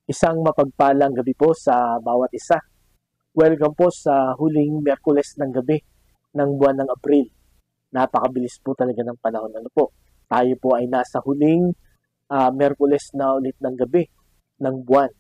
Isang mapagpalang gabi po sa bawat isa. Welcome po sa huling Miyerkules ng gabi ng buwan ng Abril. Napakabilis po talaga ng panahon. Ano po? Tayo po ay nasa huling Miyerkules na ulit ng gabi ng buwan.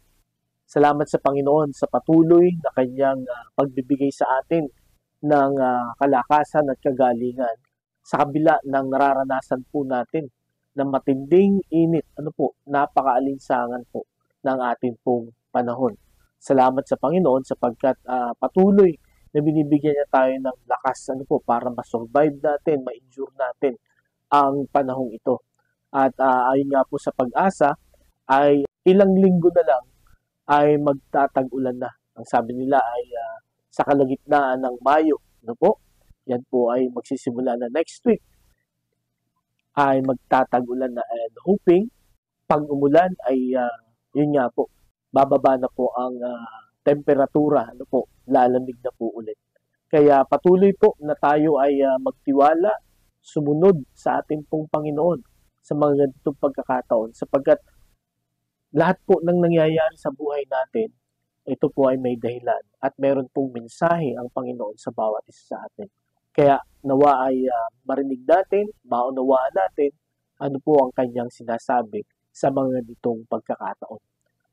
Salamat sa Panginoon sa patuloy na kanyang pagbibigay sa atin ng kalakasan at kagalingan sa kabila ng nararanasan po natin ng matinding init. Ano po? Napakaalinsangan po ng ating pong panahon. Salamat sa Panginoon sapagkat patuloy na binibigyan niya tayo ng lakas para ma-survive natin, ma-endure natin ang panahong ito. At ayon nga po sa pag-asa ay ilang linggo na lang ay magtatag-ulan na. Ang sabi nila ay sa kalagitnaan ng Mayo. Yan po ay magsisimula na next week ay magtatag-ulan na, and hoping pag umulan ay yun nga po, bababa na po ang temperatura, lalamig na po ulit. Kaya patuloy po na tayo ay magtiwala, sumunod sa ating pong Panginoon sa mga ganitong pagkakataon sapagkat lahat po ng nangyayari sa buhay natin, ito po ay may dahilan at meron pong mensahe ang Panginoon sa bawat isa sa atin. Kaya nawa ay marinig natin, maunawaan natin ano po ang kanyang sinasabi sa mga ganitong pagkakataon.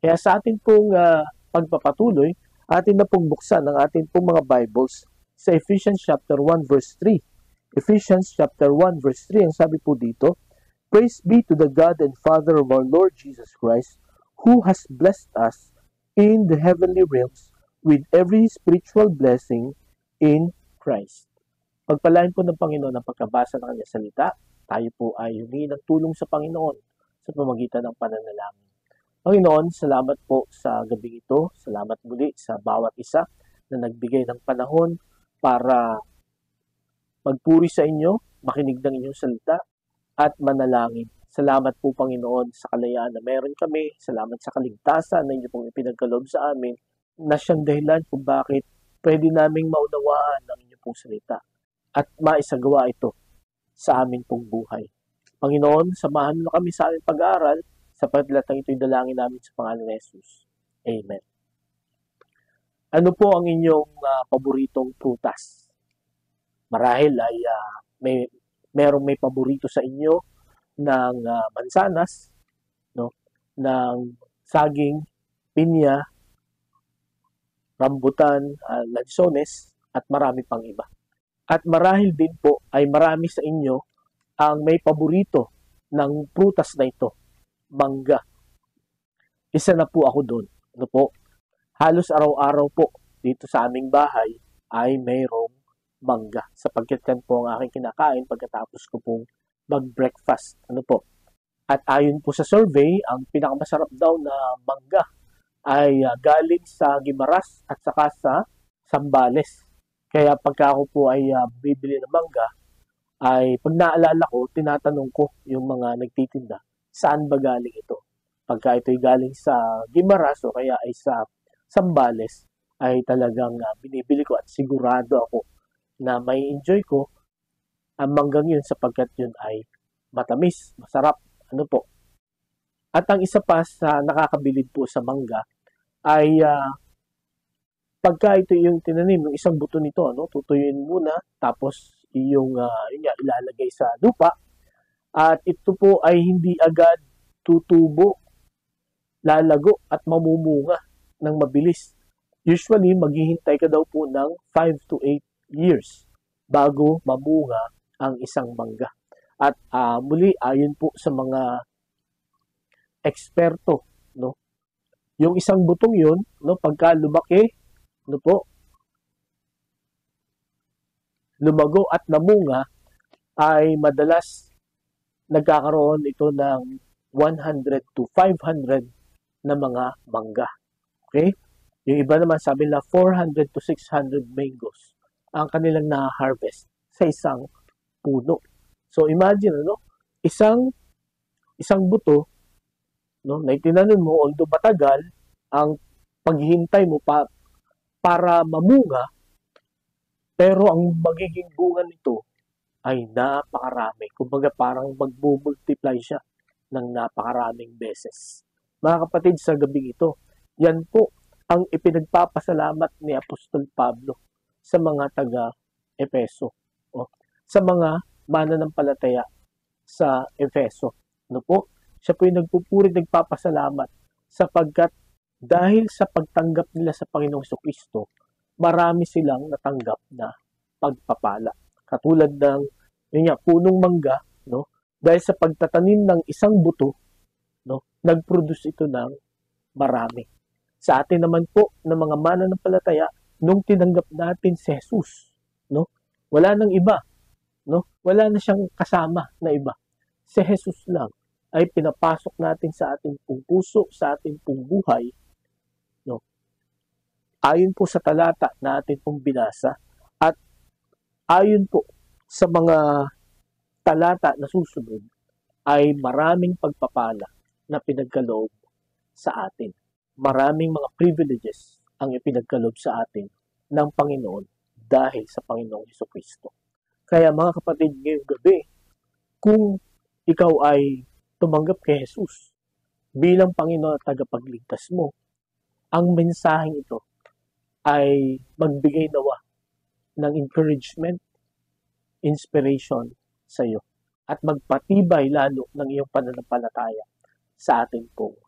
Kaya sa ating pong pagpapatuloy, atin na pong buksan ang ating pong mga Bibles sa Ephesians chapter 1 verse 3. Ephesians chapter 1 verse 3, ang sabi po dito, "Praise be to the God and Father of our Lord Jesus Christ, who has blessed us in the heavenly realms with every spiritual blessing in Christ." Pagpalain po ng Panginoon ang pagkabasa ng kanyang salita. Tayo po ay humingi ng tulong sa Panginoon sa pamamagitan ng pananalangin. Panginoon, salamat po sa gabi ito. Salamat muli sa bawat isa na nagbigay ng panahon para magpuri sa inyo, makinig ng inyong salita, at manalangin. Salamat po, Panginoon, sa kalayaan na meron kami. Salamat sa kaligtasan na inyo pong ipinagkaloob sa amin na siyang dahilan kung bakit pwede naming maunawaan ang inyong pong salita at maisagawa ito sa amin pong buhay. Panginoon, samahan mo kami sa aming pag-aaral sa paglatang ito'y dalangin namin sa pangalan ni Jesus. Amen. Ano po ang inyong paboritong prutas? Marahil ay merong may paborito sa inyo ng mansanas, ng saging, pinya, rambutan, lansones, at marami pang iba. At marahil din po ay marami sa inyo ang may paborito ng prutas na ito, mangga. Isa na po ako doon. Halos araw-araw po dito sa aming bahay ay mayroong mangga sapagkat yan po ang aking kinakain pagkatapos ko pong mag-breakfast. At ayon po sa survey, ang pinakamasarap daw na mangga ay galing sa Guimaras at saka sa Zambales. Kaya pagka ako po ay bibili ng mangga, ay pag naalala ko, tinatanong ko yung mga nagtitinda, saan ba galing ito? Pagka ito'y galing sa Guimaras o kaya ay sa Zambales, ay talagang binibili ko at sigurado ako na may enjoy ko ang manggang yun sapagkat yun ay matamis, masarap. At ang isa pa sa nakakabilib po sa mangga ay pagka ito yung tinanim, yung isang buto nito, tutuyuin muna, tapos yung ilalagay sa lupa. At ito po ay hindi agad tutubo, lalago at mamumunga ng mabilis. Usually, maghihintay ka daw po ng 5 to 8 years bago mamunga ang isang mangga. At muli, ayon po sa mga eksperto, yung isang butong yun, pagka lumaki, lumago at namunga, ay madalas nagkakaroon ito ng 100 to 500 na mga mangga. Okay? Yung iba naman sabi nila 400 to 600 mangoes ang kanilang na-harvest sa isang puno. So imagine, isang buto, na itinanim mo, although matagal, ang paghihintay mo para mamunga, pero ang magiging bunga nito ay napakarami. Kumbaga parang mag-multiply siya ng napakaraming beses. Mga kapatid, sa gabing ito, Yan po ang ipinagpapasalamat ni Apostol Pablo sa mga taga-Efeso o sa mga mananampalataya sa Efeso. Ano po? Siya po yung nagpupuri, nagpapasalamat sapagkat dahil sa pagtanggap nila sa Panginoong Jesucristo, marami silang natanggap na pagpapala. Katulad ng punong mangga, no? Dahil sa pagtatanim ng isang buto, no, nag-produce ito ng marami. Sa atin naman po ng mga mananampalataya, nung tinanggap natin si Jesus, no, wala nang iba, no? Wala na siyang kasama na iba. Si Jesus lang ay pinapasok natin sa ating pong puso, sa ating pong buhay, no? Ayon po sa talata na atin pong binasa at ayon po sa mga talata na susunod ay maraming pagpapala na pinagkaloob sa atin. Maraming mga privileges ang ipinagkaloob sa atin ng Panginoon dahil sa Panginoong Jesucristo. Kaya mga kapatid, ngayong gabi, kung ikaw ay tumanggap kay Jesus bilang Panginoon at tagapagligtas mo, ang mensaheng ito ay magbigay nawa ng encouragement, inspiration sa iyo at magpatibay lalo ng iyong pananampalataya sa ating pong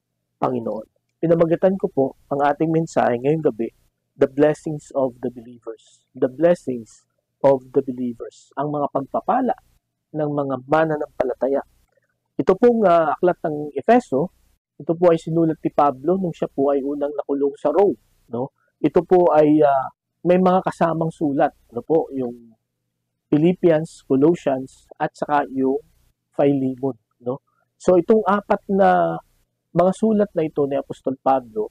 Panginoon. Pinamagatan ko po ang ating mensahe ngayong gabi, the blessings of the believers. The blessings of the believers. Ang mga pagpapala ng mga mananampalataya. Ito pong aklat ng Efeso, ito po ay sinulat ni Pablo nung siya po ay unang nakulong sa Rome. No? Ito po ay may mga kasamang sulat. Ano po? Yung Philippians, Colossians, at saka yung Philemon. No? So itong apat na mga sulat na ito ni Apostol Pablo,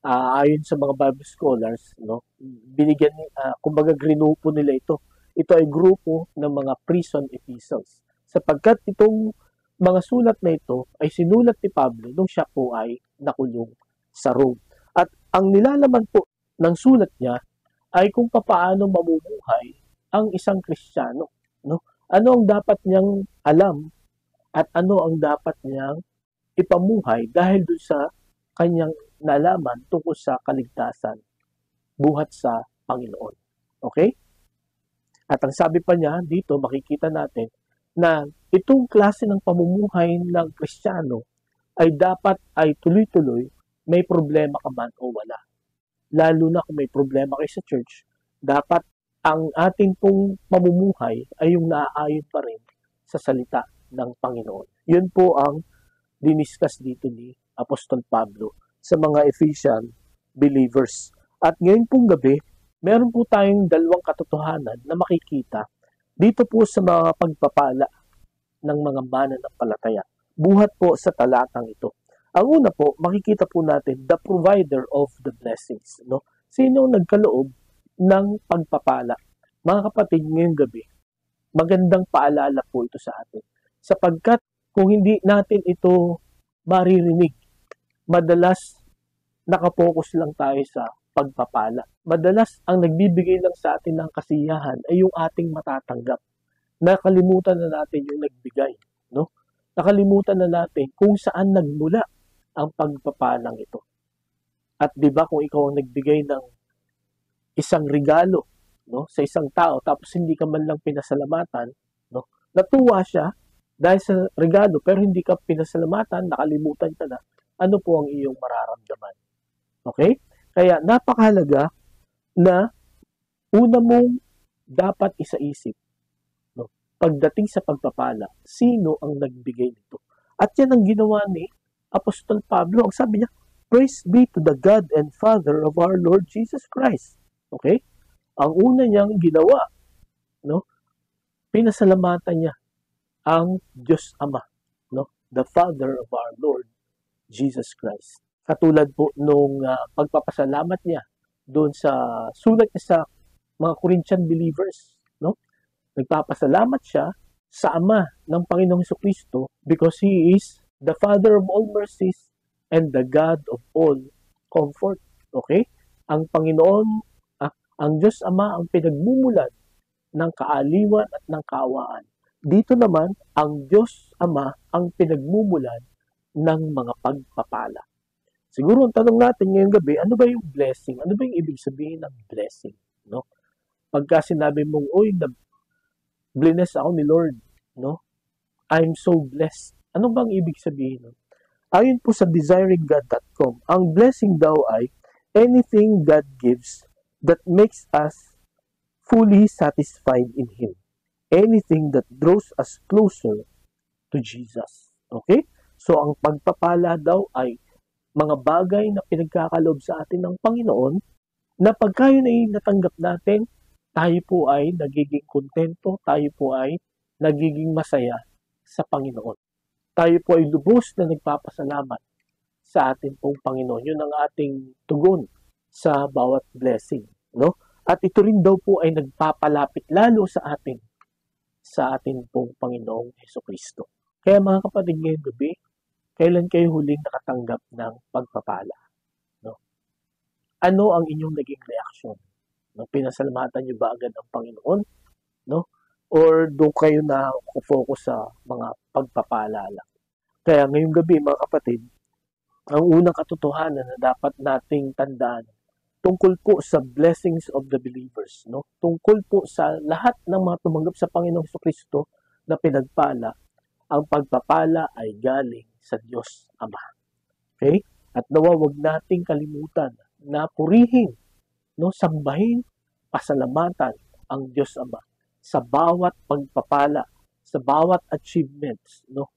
ayon sa mga Bible scholars, no, binigyan, kumbaga grinupo nila ito. Ito ay grupo ng mga prison epistles. Sapagkat itong mga sulat na ito ay sinulat ni Pablo nung siya po ay nakulong sa Rome. At ang nilalaman po ng sulat niya ay kung paano mamumuhay ang isang Kristiyano. No? Ano ang dapat niyang alam at ano ang dapat niyang ipamuhay dahil doon sa kanyang nalaman tungkol sa kaligtasan buhat sa Panginoon. Okay? At ang sabi pa niya dito, makikita natin na itong klase ng pamumuhay ng Kristiyano ay dapat ay tuloy-tuloy, may problema ka man o wala. Lalo na kung may problema kayo sa church, dapat ang ating pong pamumuhay ay yung naaayon pa rin sa salita ng Panginoon. Yun po ang diniscuss dito ni Apostol Pablo sa mga Ephesian believers. At ngayon pong gabi, meron po tayong dalawang katotohanan na makikita dito po sa mga pagpapala ng mga mananampalataya. Buhat po sa talatang ito. Ang una po, makikita po natin the provider of the blessings. No? Sino nagkaloob ng pagpapala? Mga kapatid, ngayong gabi, magandang paalala po ito sa atin. Sapagkat kung hindi natin ito maririnig, madalas nakapokus lang tayo sa pagpapala. Madalas ang nagbibigay lang sa atin ng kasiyahan ay yung ating matatanggap. Nakalimutan na natin yung nagbigay. No? Nakalimutan na natin kung saan nagmula ang pagpapalang ito. At di ba kung ikaw ang nagbigay ng isang regalo, no, sa isang tao tapos hindi ka man lang pinasalamatan, no, natuwa siya dahil sa regalo pero hindi ka pinasalamatan, nakalimutan ka na, ano po ang iyong mararamdaman? Okay? Kaya napakahalaga na una mong dapat isaisip, no, pagdating sa pagpapala, sino ang nagbigay nito? At yan ang ginawa ni Apostol Pablo. Ang sabi niya, praise be to the God and Father of our Lord Jesus Christ. Okay? Ang una niyang ginawa, no, pinasalamatan niya ang Diyos Ama, no? The Father of our Lord Jesus Christ. Katulad po nung pagpapasalamat niya doon sa sulat niya sa mga Corinthian believers, no? Nagpapasalamat siya sa Ama ng Panginoong Jesucristo because He is the Father of all mercies and the God of all comfort. Okay? Ang Panginoon, ang Diyos Ama ang pinagmumulan ng kaaliwan at ng kaawaan. Dito naman, ang Diyos Ama ang pinagmumulan ng mga pagpapala. Siguro ang tanong natin ngayong gabi, ano ba yung blessing? Ano ba yung ibig sabihin ng blessing? No? Pagka sinabi mong, uy, bless ako ni Lord, no? I'm so blessed. Ano bang ibig sabihin nun? Ayon po sa desiringgod.com, ang blessing daw ay anything God gives that makes us fully satisfied in Him. Anything that draws us closer to Jesus. Okay? So, ang pagpapala daw ay mga bagay na pinagkakaloob sa atin ng Panginoon na pagka yun ay natanggap natin, tayo po ay nagiging kontento, tayo po ay nagiging masaya sa Panginoon. Tayo po ay lubos na nagpapasalamat sa ating pong Panginoon. Yun ang ating tugon sa bawat blessing. No? At ito rin daw po ay nagpapalapit lalo sa ating pong Panginoong Hesukristo. Kaya mga kapatid, ngayong gabi, kailan kayo huling nakatanggap ng pagpapala? No? Ano ang inyong naging reaksyon? No? Pinasalamatan niyo ba agad ang Panginoon? No? Or doon kayo na focus sa mga pagpapala lang? Kaya ngayong gabi, mga kapatid, ang unang katotohanan na dapat nating tandaan tungkol po sa blessings of the believers, no? Tungkol po sa lahat ng mga tumanggap sa Panginoong Jesucristo na pinagpala, ang pagpapala ay galing sa Diyos Ama. Okay? At nawa wag nating kalimutan na purihin, no, sambahin, pasalamatan ang Diyos Ama sa bawat pagpapala, sa bawat achievements, no?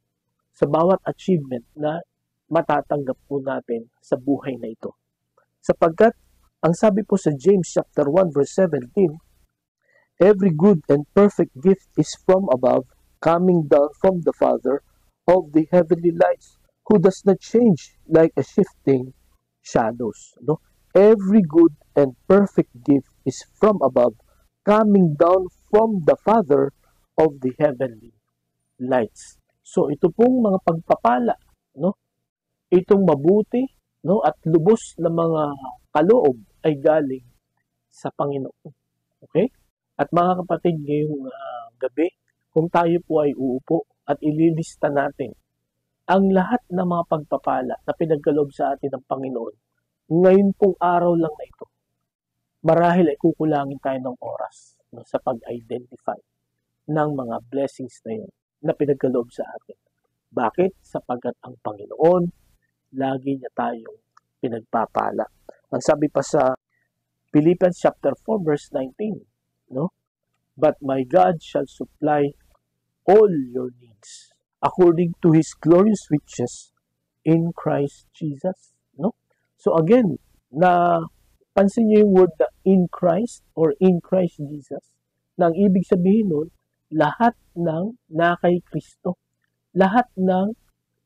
Sa bawat achievement na matatanggap po natin sa buhay na ito. Sapagkat ang sabi po sa James chapter 1 verse 17, every good and perfect gift is from above, coming down from the Father of the heavenly lights, who does not change like a shifting shadows. No? Every good and perfect gift is from above, coming down from the Father of the heavenly lights. So ito pong mga pagpapala, no? Itong mabuti, no, at lubos na mga kaloob ay galing sa Panginoon. Okay? At mga kapatid, ngayong gabi, kung tayo po ay uupo at ililista natin ang lahat ng mga pagpapala na pinagkaloob sa atin ng Panginoon, ngayon pong araw lang na ito, marahil ay kukulangin tayo ng oras, no, sa pag-identify ng mga blessings na yun na pinagkaloob sa atin. Bakit? Sapagkat ang Panginoon, lagi niya tayong pinagpapala. Ang sabi pa sa Philippians chapter 4 verse 19, no? But my God shall supply all your needs according to His glorious riches in Christ Jesus, no? So again, na pansin niyo yung word na in Christ or in Christ Jesus, na ang ibig sabihin nun, lahat ng na kay Kristo, lahat ng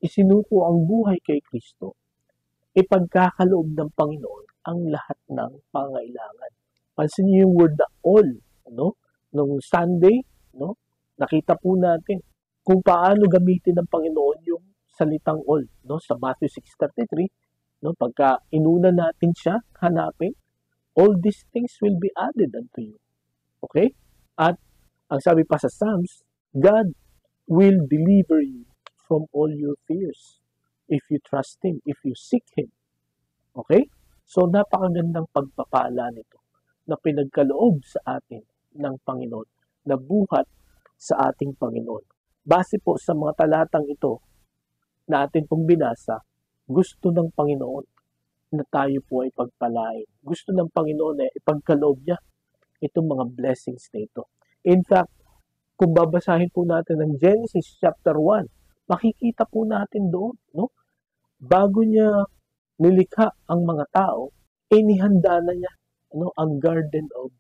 isinuko ang buhay kay Kristo, ipagkakaloob ng Panginoon ang lahat ng pangailangan. Pansin niyo yung word na all, no? Nung Sunday, no? Nakita po natin kung paano gamitin ng Panginoon yung salitang all, no? Sa Matthew 6:33, no? Pagka inuna natin siya, hanapin, all these things will be added unto you. Okay? At ang sabi pa sa Psalms, God will deliver you from all your fears if you trust Him, if you seek Him. Okay? So, napakagandang pagpapala nito na pinagkaloob sa atin ng Panginoon, na buhat sa ating Panginoon. Base po sa mga talatang ito na atin pong binasa, gusto ng Panginoon na tayo po ay pagpalain. Gusto ng Panginoon na ipagkaloob niya itong mga blessings na ito. In fact, kung babasahin po natin ng Genesis chapter 1, makikita po natin doon, no? Bago niya nilikha ang mga tao, inihanda na niya, no, ang Garden of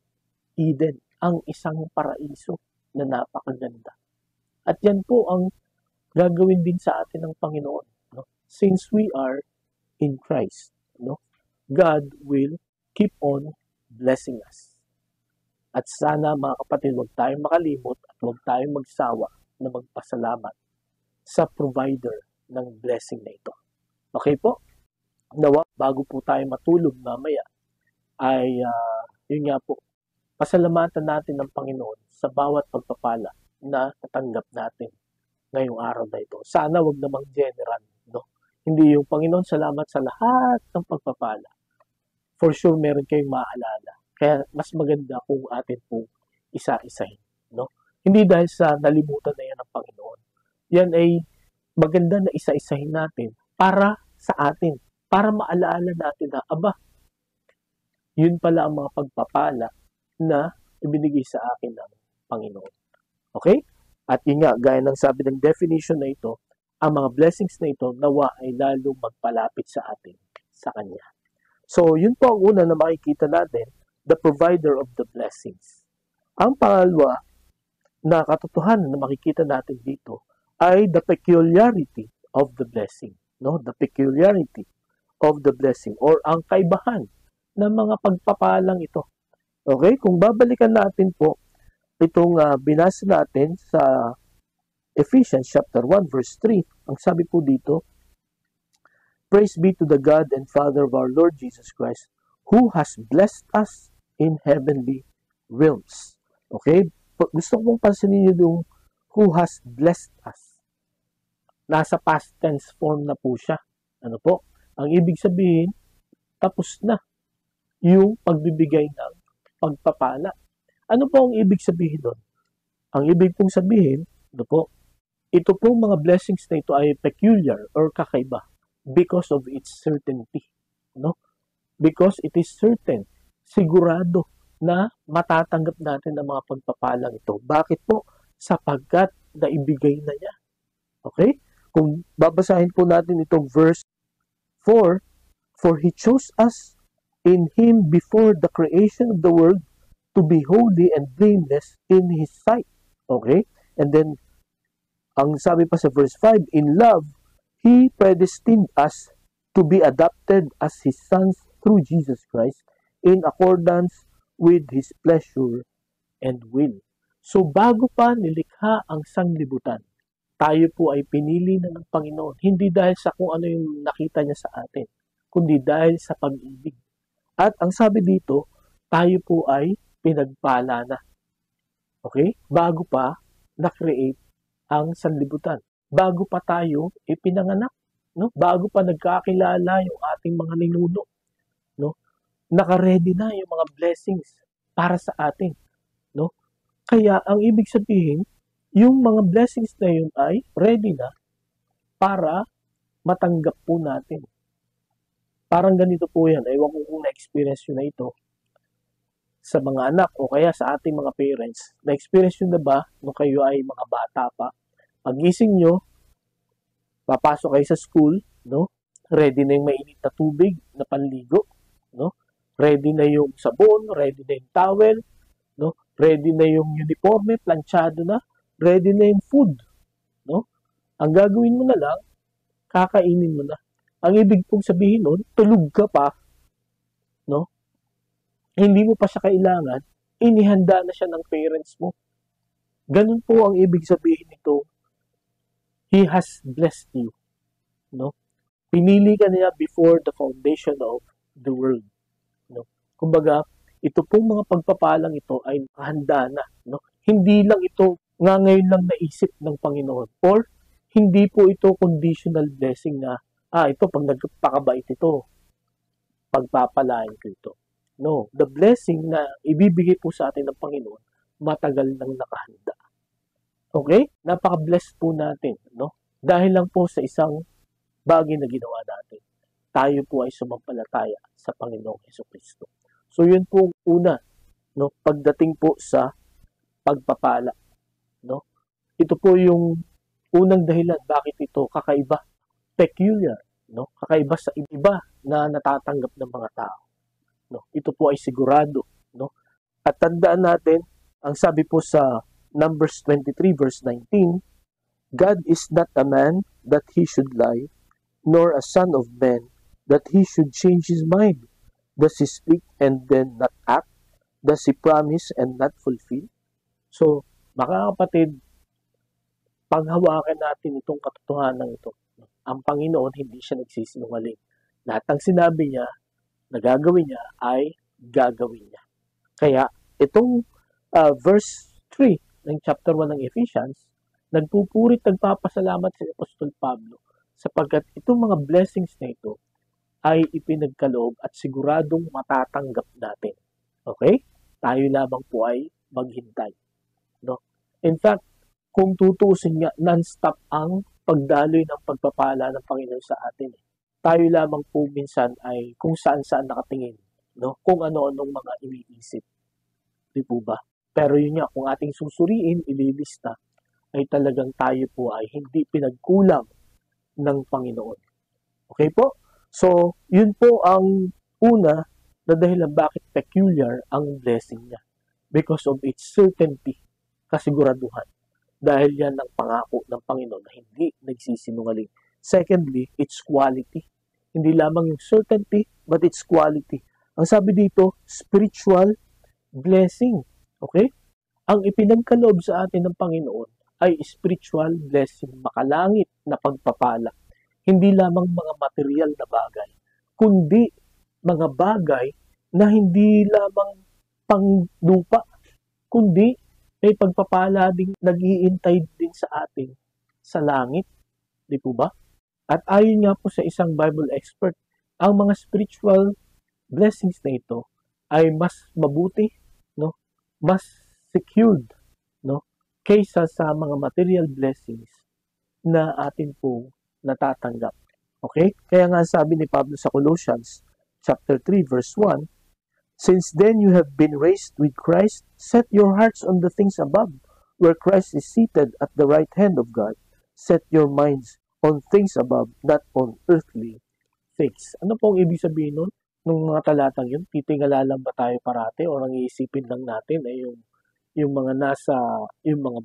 Eden, ang isang paraiso na napakaganda. At yan po ang gagawin din sa atin ng Panginoon, no? Since we are in Christ, no? God will keep on blessing us. At sana mga kapatid, huwag tayong makalimot at huwag tayong magsawa na magpasalamat sa provider ng blessing na ito. Okay po? Nawa, bago po tayo matulog mamaya, ay yun nga po, pasalamatan natin ng Panginoon sa bawat pagpapala na natanggap natin ngayong araw na ito. Sana wag namang general, no? Hindi yung, Panginoon, salamat sa lahat ng pagpapala. For sure, meron kayong maaalala. Kaya mas maganda kung atin pong isa-isahin. No? Hindi dahil sa nalimutan na yan ng Panginoon. Yan ay maganda na isa-isahin natin para sa atin. Para maalaala natin na, aba, yun pala ang mga pagpapala na ibinigay sa akin ng Panginoon. Okay? At yun nga, gaya ng sabi ng definition na ito, ang mga blessings na ito nawa ay lalong magpalapit sa atin, sa Kanya. So, yun po ang una na makikita natin, the provider of the blessings. Ang pangalawa na katotohanan na makikita natin dito ay the peculiarity of the blessing. No? The peculiarity of the blessing or ang kaibahan ng mga pagpapalang ito. Okay? Kung babalikan natin po itong binasa natin sa Ephesians chapter 1 verse 3, ang sabi po dito, Praise be to the God and Father of our Lord Jesus Christ, who has blessed us in heavenly realms. Okay? Gusto kong pansinin niyo yung who has blessed us. Nasa past tense form na po siya. Ano po? Ang ibig sabihin, tapos na yung pagbibigay ng pagpapala. Ano po ang ibig sabihin doon? Ang ibig pong sabihin, ano po, ito pong mga blessings na ito ay peculiar or kakaiba because of its certainty. No? Because it is certain, sigurado na matatanggap natin ang mga pagpapalang ito. Bakit po? Sapagkat naibigay na niya. Okay? Kung babasahin po natin itong verse 4, For He chose us in Him before the creation of the world to be holy and blameless in His sight. Okay? And then, ang sabi pa sa verse 5, In love, He predestined us to be adopted as His sons through Jesus Christ in accordance with His pleasure and will. So, bago pa nilikha ang sanglibutan, tayo po ay pinili na ng Panginoon. Hindi dahil sa kung ano yung nakita niya sa atin, kundi dahil sa pag-ibig. At ang sabi dito, tayo po ay pinagpala na. Okay? Bago pa na-create ang sanlibutan. Bago pa tayo ipinanganak. No? Bago pa nagkakilala yung ating mga ninuno. No? Naka-ready na yung mga blessings para sa atin. No? Kaya ang ibig sabihin, yung mga blessings na yun ay ready na para matanggap po natin. Parang ganito po yan. Ewan ko kung na-experience yun na ito sa mga anak o kaya sa ating mga parents. Na-experience yun na ba nung kayo ay mga bata pa? Pagising nyo, papasok kayo sa school, no? Ready na yung mainit na tubig na panligo, no? Ready na yung sabon, ready na yung towel, no? Ready na yung uniforme, planchado na, ready na yung food, no? Ang gagawin mo na lang, kakainin mo na. Ang ibig pong sabihin nun, tulog ka pa, no? Hindi mo pa siya kailangan, inihanda na siya ng parents mo. Ganun po ang ibig sabihin nito. He has blessed you, no? Pinili ka niya before the foundation of the world, no? Kumbaga, ito pong mga pagpapalang ito ay handa na, no? Hindi lang ito nga ngayon lang naisip ng Panginoon or hindi po ito conditional blessing na ito pag nagpakabait ito, pagpapalain ko ito. No, the blessing na ibibigay po sa atin ng Panginoon, matagal nang nakahanda. Okay? Napaka-blessed po natin, no? Dahil lang po sa isang bagay na ginawa natin. Tayo po ay sumampalataya sa Panginoong Jesucristo. So, yun po una, no? Pagdating po sa pagpapala, no? Ito po yung unang dahilan bakit ito kakaiba, peculiar, no? Kakaiba sa iba na natatanggap ng mga tao. No? Ito po ay sigurado, no? At tandaan natin, ang sabi po sa Numbers 23 verse 19, God is not a man that He should lie, nor a son of man that He should change His mind. Does He speak and then not act? Does He promise and not fulfill? So, mga kapatid, panghawakan natin itong katotohanan ito. Ang Panginoon, hindi siya nagsisinungaling. Lahat ng sinabi niya, na gagawin niya, ay gagawin niya. Kaya, itong verse 3 ng chapter 1 ng Ephesians, nagpupuri't nagpapasalamat si Apostol Pablo sapagkat itong mga blessings na ito ay ipinagkaloob at siguradong matatanggap natin. Okay? Tayo lamang po ay maghintay. No? In fact, kung tutuusin nga, non-stop ang pagdaloy ng pagpapala ng Panginoon sa atin. Tayo lamang po minsan ay kung saan-saan nakatingin, no? Kung ano-anong mga iniisip. Di po ba? Pero yun nga, kung ating susuriin, ililista, ay talagang tayo po ay hindi pinagkulang ng Panginoon. Okay po? So, yun po ang una na dahilan bakit peculiar ang blessing niya. Because of its certainty, kasiguraduhan. Dahil yan ang pangako ng Panginoon na hindi nagsisinungaling. Secondly, its quality. Hindi lamang yung certainty, but its quality. Ang sabi dito, spiritual blessing. Okay? Ang ipinagkaloob sa atin ng Panginoon ay spiritual blessing, makalangit na pagpapala. Hindi lamang mga material na bagay, kundi mga bagay na hindi lamang panglupa, kundi may pagpapala ding nag-iintay din sa atin sa langit. Di po ba? At ayon nga po sa isang Bible expert, ang mga spiritual blessings na ito ay mas mabuti, no? Mas secured, no? Kaysa sa mga material blessings na atin po natatanggap. Okay? Kaya nga sabi ni Pablo sa Colossians chapter 3 verse 1, "Since then you have been raised with Christ, set your hearts on the things above, where Christ is seated at the right hand of God. Set your minds on things above, not on earthly things." Ano pong ibig sabihin nun? Nung mga talatang yun, titingala lang ba tayo parati o ang iisipin lang natin ay yung mga nasa, yung mga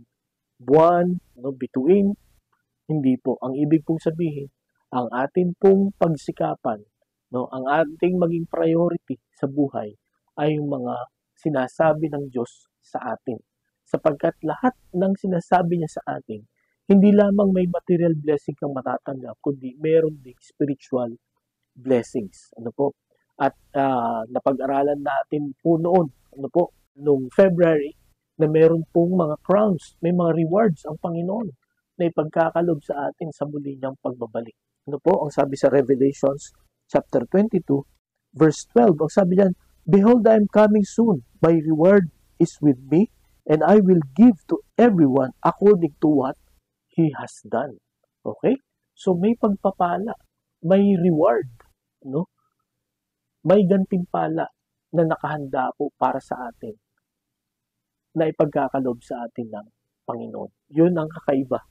buwan, no, bituin? Hindi po. Ang ibig pong sabihin, ang atin pong pagsikapan, no, ang ating maging priority sa buhay ay yung mga sinasabi ng Diyos sa atin. Sapagkat lahat ng sinasabi niya sa atin, hindi lamang may material blessing kang matatanggap, kundi meron ding spiritual blessings. Ano po? At napag-aralan natin po noon, ano po, noong February, na meron pong mga crowns, may mga rewards ang Panginoon na ipagkakalob sa atin sa muli niyang pagbabalik. Ano po? Ang sabi sa Revelations chapter 22, verse 12, ang sabi diyan, "Behold, I am coming soon. My reward is with me, and I will give to everyone according to what he has done." Okay? So may pagpapala, may reward, no? May gantimpala na nakahanda po para sa atin na ipagkakalob sa atin ng Panginoon. Yun ang kakaiba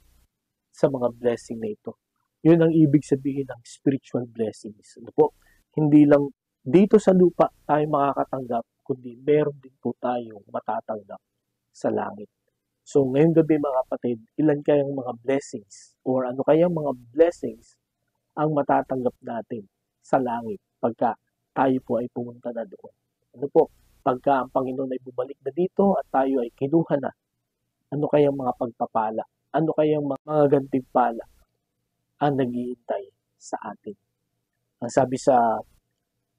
sa mga blessing na ito. Yun ang ibig sabihin ng spiritual blessings. Ano po? Hindi lang dito sa lupa tayo makakatanggap, kundi meron din po tayong matatanggap sa langit. So ngayong gabi mga kapatid, ilan kayang mga blessings or ano kayang mga blessings ang matatanggap natin sa langit pagka tayo po ay pumunta na doon? Ano po? Pagka ang Panginoon ay bumalik na dito at tayo ay kinuha na, ano kayang mga pagpapala? Ano kayang mga gantimpala ang nag-iintay sa atin? Ang sabi sa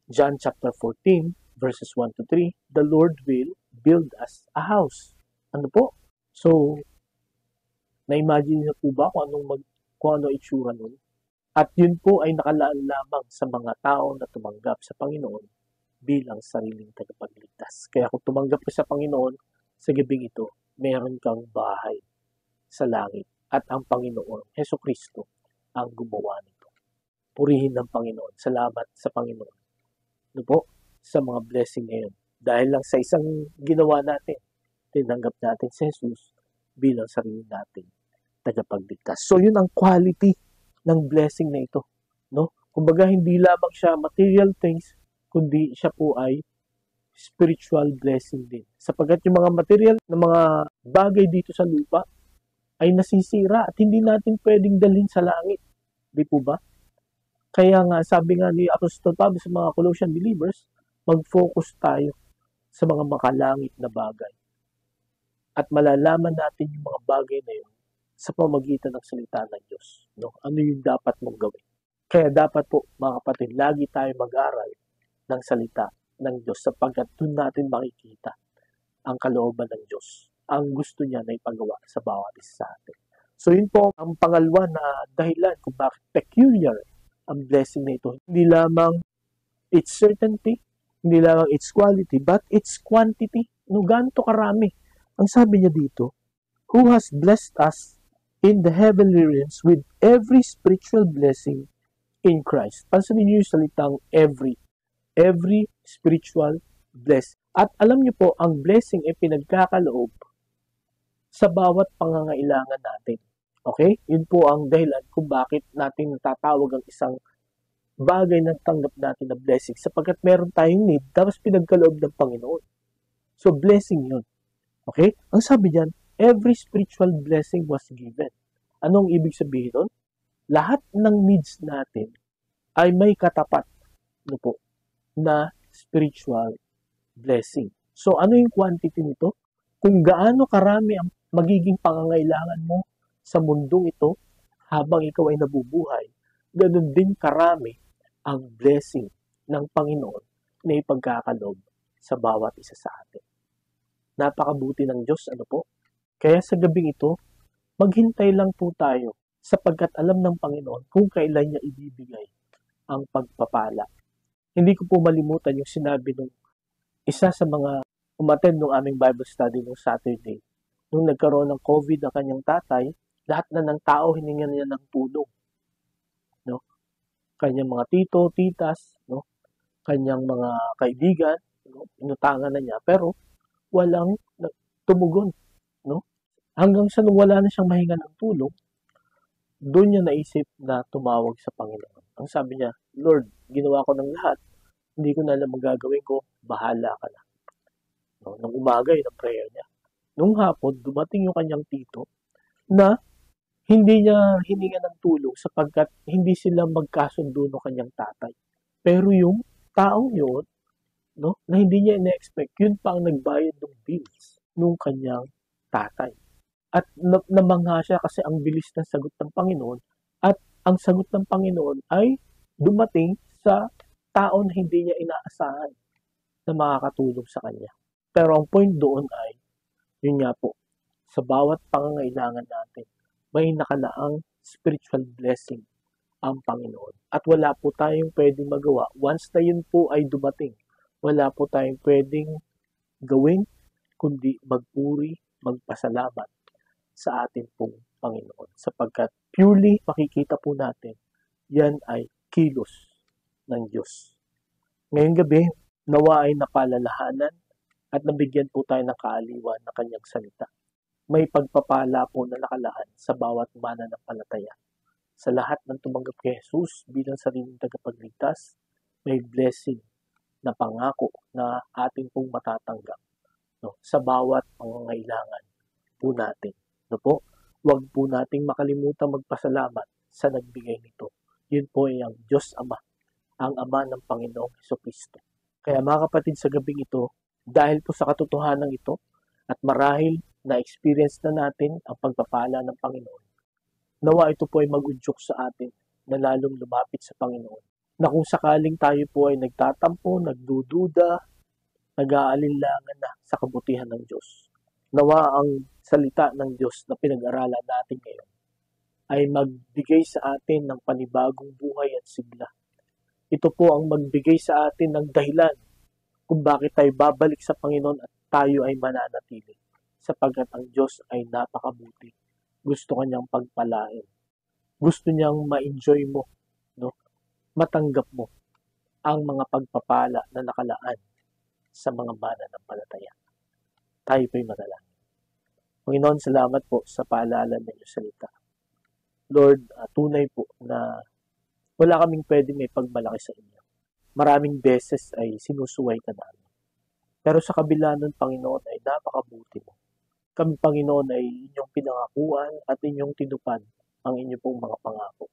John chapter 14, verses 1 to 3, "The Lord will build us a house." Ano po? So, na-imagine niyo po ba kung ano itsura nun? At yun po ay nakalaan lamang sa mga tao na tumanggap sa Panginoon bilang sariling tagapagligtas. Kaya kung tumanggap ka sa Panginoon, sa gabing ito, meron kang bahay sa langit. At ang Panginoon, Hesus Kristo, ang gumawa nito. Purihin ng Panginoon. Salamat sa Panginoon. Ano po? Sa mga blessing ngayon. Dahil lang sa isang ginawa natin, tinanggap natin si Jesus bilang sarili natin tagapagligtas. So yun ang quality ng blessing na ito, no? Kumbaga hindi lamang siya material things, kundi siya po ay spiritual blessing din. Sapagkat yung mga material na mga bagay dito sa lupa ay nasisira at hindi natin pwedeng dalhin sa langit. Di po ba? Kaya nga sabi nga ni Apostol Pablo sa mga Colossian believers, mag-focus tayo sa mga makalangit na bagay. At malalaman natin yung mga bagay na yun sa pamagitan ng salita ng Diyos. No? Ano yung dapat mong gawin? Kaya dapat po, mga kapatid, lagi tayo mag-aral ng salita ng Diyos sapagkat doon natin makikita ang kalooban ng Diyos. Ang gusto niya na ipagawa sa bawat isa sa atin. So yun po ang pangalawa na dahilan kung bakit peculiar ang blessing na ito. Hindi lamang its certainty, hindi lamang its quality, but its quantity. No, ganito karami. Ang sabi niya dito, who has blessed us in the heavenly realms with every spiritual blessing in Christ. Pansinin niyo yung salitang every spiritual blessing. At alam niyo po, ang blessing ay pinagkakaloob sa bawat pangangailangan natin. Okay? Yun po ang dahilan kung bakit natin natatawag ang isang bagay na tanggap natin na blessing sapagkat meron tayong need tapos pinagkaloob ng Panginoon. So, blessing yun. Okay? Ang sabi diyan, every spiritual blessing was given. Anong ibig sabihin nun? Lahat ng needs natin ay may katapat po, na spiritual blessing. So, ano yung quantity nito? Kung gaano karami ang magiging pangangailangan mo sa mundong ito habang ikaw ay nabubuhay, ganun din karami ang blessing ng Panginoon na ipagkakaloob sa bawat isa sa atin. Napakabuti ng Diyos, ano po? Kaya sa gabing ito, maghintay lang po tayo sapagkat alam ng Panginoon kung kailan niya ibibigay ang pagpapala. Hindi ko po malimutan yung sinabi ng isa sa mga umattend ng aming Bible study nung Saturday. Nung nagkaroon ng COVID ang kanyang tatay, lahat na ng tao hiningan niya ng tulong. No? Kanyang mga tito, titas, no? Kanyang mga kaibigan, no? Inutangan na niya, pero walang tumugon. No? Hanggang sa nung wala na siyang mahinga ng tulong, doon niya naisip na tumawag sa Panginoon. Ang sabi niya, Lord, ginawa ko ng lahat, hindi ko na alam ang gagawin ko, bahala ka na. No? Nung umaga, yun ang prayer niya. Nung hapon, dumating yung kanyang tito na hindi niya hininga ng tulong sapagkat hindi sila magkasundo ng kanyang tatay. Pero yung taong yun, no, na hindi niya ina-expect, yun pa ang nagbayad ng bills nung kanyang tatay. At namangha siya kasi ang bilis ng sagot ng Panginoon at ang sagot ng Panginoon ay dumating sa tao na hindi niya inaasahan na makakatulong sa kanya. Pero ang point doon ay, yun nga po, sa bawat pangangailangan natin, may nakalaang spiritual blessing ang Panginoon. At wala po tayong pwedeng magawa. Once na yun po ay dumating, wala po tayong pwedeng gawin, kundi magpuri, magpasalamat sa atin pong Panginoon. Sapagkat purely makikita po natin, yan ay kilos ng Diyos. Ngayong gabi, nawa ay napalalahanan at nabigyan po tayo ng kaaliwan na kanyang salita. May pagpapala po na nakalaan sa bawat mananampalataya. Sa lahat ng tumanggap kay Jesus bilang sariling tagapagligtas, may blessing na pangako na ating pong matatanggap, no, sa bawat pangangailangan po natin. No po? Huwag po nating makalimutan magpasalamat sa nagbigay nito. Yun po ay ang Diyos Ama, ang Ama ng Panginoong Jesucristo. Kaya mga kapatid, sa gabing ito, dahil po sa katotohanan ito at marahil na-experience na natin ang pagpapala ng Panginoon, nawa ito po ay mag-udyok sa atin na lalong lumapit sa Panginoon. Na kung sakaling tayo po ay nagtatampo, nagdududa, nag-aalinlangan na sa kabutihan ng Diyos, nawa ang salita ng Diyos na pinag-aralan natin ngayon ay magbigay sa atin ng panibagong buhay at sigla. Ito po ang magbigay sa atin ng dahilan kung bakit tayo babalik sa Panginoon at tayo ay mananatili. Sapagkat ang Diyos ay napakabuti. Gusto kanyang pagpalain. Gusto niyang ma-enjoy mo, no? Matanggap mo ang mga pagpapala na nakalaan sa mga mananampalataya. Tayo po'y manalangin. Panginoon, salamat po sa paalala ng iyong salita. Lord, tunay po na wala kaming pwedeng may pagmalaki sa inyo. Maraming beses ay sinusuway ka namin. Pero sa kabila nun, Panginoon, ay napakabuti mo. Kami, Panginoon, ay inyong pinangakuan at inyong tinupad ang inyong pong mga pangako.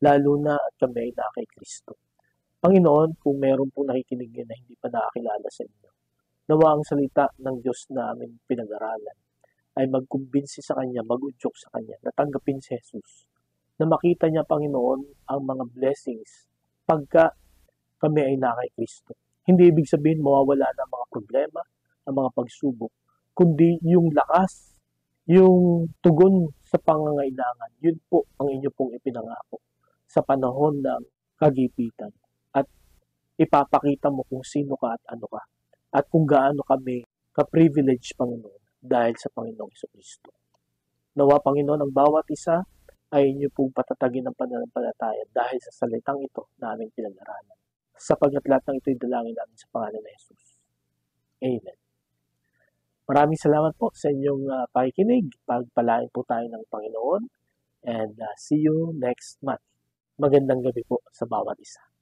Lalo na at kami ay na kay Kristo. Panginoon, kung meron pong nakikinig na hindi pa nakakilala sa inyo, nawa ang salita ng Diyos na aming pinag-aralan ay magkumbinsi sa Kanya, mag-udyok sa Kanya, natanggapin si Jesus, na makita niya, Panginoon, ang mga blessings pagka kami ay na kay Kristo. Hindi ibig sabihin mawawala na ang mga problema, ang mga pagsubok, kundi yung lakas, yung tugon sa sa pangangailangan. Yun po ang inyo pong ipinangako sa panahon ng kagipitan. At ipapakita mo kung sino ka at ano ka. At kung gaano kami ka-privilege, Panginoon, dahil sa Panginoong Jesucristo. Nawa, Panginoon, ang bawat isa ay inyo pong patatagin ng pananampalataya dahil sa salitang ito na aming pinag-aralan. Sapagkat lahat ng ito'y dalangin namin sa pangalan ng Jesus. Amen. Maraming salamat po sa inyong pakikinig. Pagpalain po tayo ng Panginoon. And see you next month. Magandang gabi po sa bawat isa.